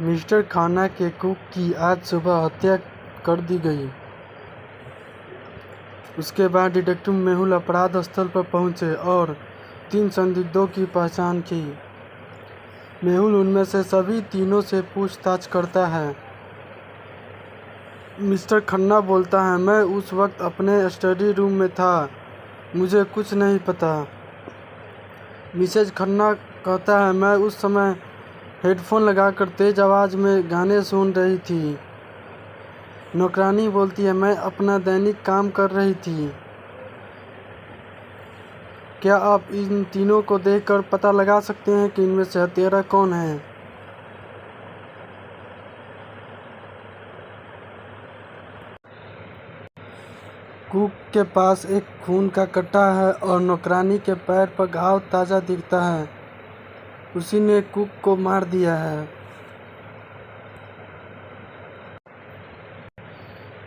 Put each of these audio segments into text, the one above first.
Mister Khanna के cook की आज सुबह हत्या कर दी गई। उसके बाद डिटेक्टिव मेहुल अपराध स्थल पर पहुंचे और 3 संदिग्धों की पहचान की। मेहुल उनमें से सभी तीनों से पूछताछ करता है। मिस्टर खन्ना बोलता है, मैं उस वक्त अपने स्टडी रूम में था, मुझे कुछ नहीं पता। मिसेज खन्ना कहता है, मैं उस समय हेडफोन लगाकर तेज आवाज़ में गाने सुन रही थी। नौकरानी बोलती है, मैं अपना दैनिक काम कर रही थी। क्या आप इन तीनों को देखकर पता लगा सकते हैं कि इनमें से हत्यारा कौन है? कुक के पास एक खून का कट्टा है और नौकरानी के पैर पर घाव ताज़ा दिखता है। उसी ने कुक को मार दिया है।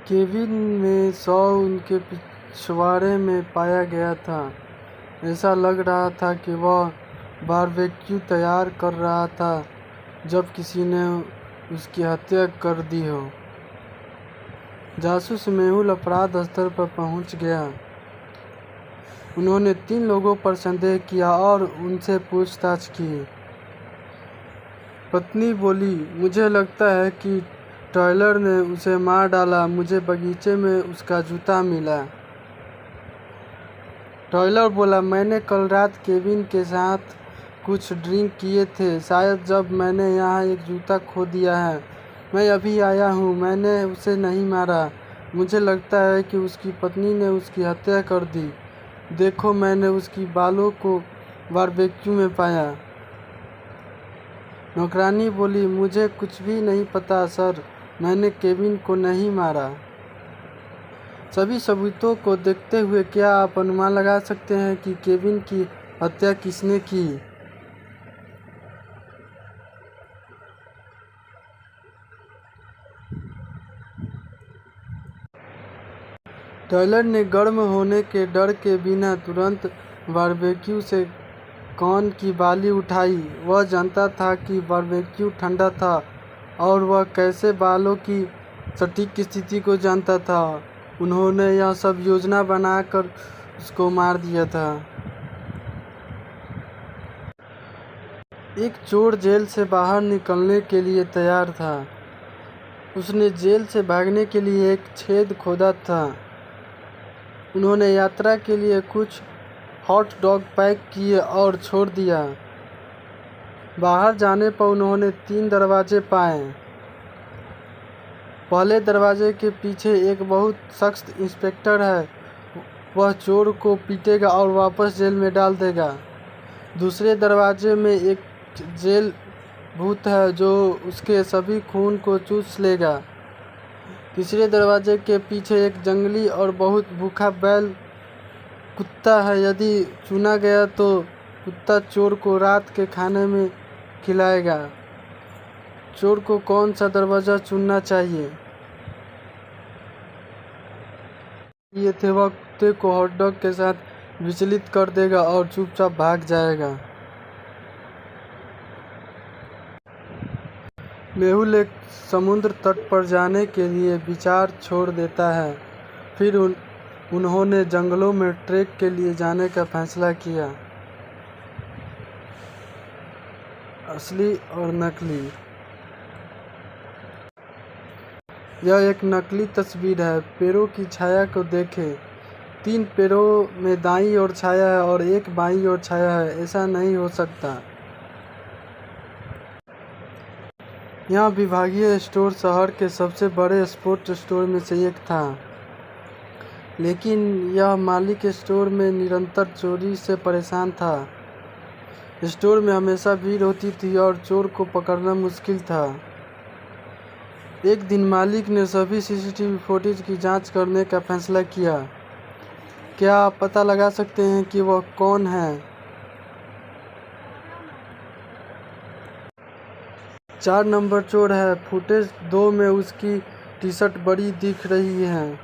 केविन में शव उनके पिछवाड़े में पाया गया था। ऐसा लग रहा था कि वह बारबेक्यू तैयार कर रहा था जब किसी ने उसकी हत्या कर दी हो। जासूस मेहुल अपराध स्थल पर पहुंच गया। उन्होंने 3 लोगों पर संदेह किया और उनसे पूछताछ की। पत्नी बोली, मुझे लगता है कि टायलर ने उसे मार डाला, मुझे बगीचे में उसका जूता मिला। टायलर बोला, मैंने कल रात केविन के साथ कुछ ड्रिंक किए थे, शायद जब मैंने यहाँ एक जूता खो दिया है। मैं अभी आया हूँ, मैंने उसे नहीं मारा। मुझे लगता है कि उसकी पत्नी ने उसकी हत्या कर दी। देखो, मैंने उसकी बालों को बारबेक्यू में पाया। नौकरानी बोली, मुझे कुछ भी नहीं पता सर, मैंने केविन को नहीं मारा। सभी सबूतों को देखते हुए क्या आप अनुमान लगा सकते हैं कि केविन की हत्या किसने की? टायलर ने गर्म होने के डर के बिना तुरंत बारबेक्यू से कॉर्न की बाली उठाई। वह जानता था कि बारबेक्यू ठंडा था और वह कैसे बालों की सटीक स्थिति को जानता था। उन्होंने यह सब योजना बनाकर उसको मार दिया था। एक चोर जेल से बाहर निकलने के लिए तैयार था। उसने जेल से भागने के लिए एक छेद खोदा था। उन्होंने यात्रा के लिए कुछ हॉट डॉग पैक किए और छोड़ दिया। बाहर जाने पर उन्होंने 3 दरवाजे पाए। पहले दरवाजे के पीछे एक बहुत सख्त इंस्पेक्टर है, वह चोर को पीटेगा और वापस जेल में डाल देगा। दूसरे दरवाजे में एक जेल भूत है जो उसके सभी खून को चूस लेगा। तीसरे दरवाजे के पीछे एक जंगली और बहुत भूखा बैल कुत्ता है। यदि चुना गया तो कुत्ता चोर को रात के खाने में खिलाएगा। चोर को कौन सा दरवाज़ा चुनना चाहिए? ये थे, वह कुत्ते को हॉटडॉग के साथ विचलित कर देगा और चुपचाप भाग जाएगा। मेहुल एक समुद्र तट पर जाने के लिए विचार छोड़ देता है। फिर उन्होंने जंगलों में ट्रेक के लिए जाने का फैसला किया। असली और नकली। यह एक नकली तस्वीर है। पैरों की छाया को देखें। 3 पैरों में दाईं ओर छाया है और एक बाईं ओर छाया है। ऐसा नहीं हो सकता। यह विभागीय स्टोर शहर के सबसे बड़े स्पोर्ट स्टोर में से एक था, लेकिन यह मालिक स्टोर में निरंतर चोरी से परेशान था। स्टोर में हमेशा भीड़ होती थी और चोर को पकड़ना मुश्किल था। एक दिन मालिक ने सभी सीसीटीवी फुटेज की जांच करने का फैसला किया। क्या आप पता लगा सकते हैं कि वह कौन है? 4 नंबर चोर है। फुटेज 2 में उसकी टी-शर्ट बड़ी दिख रही है।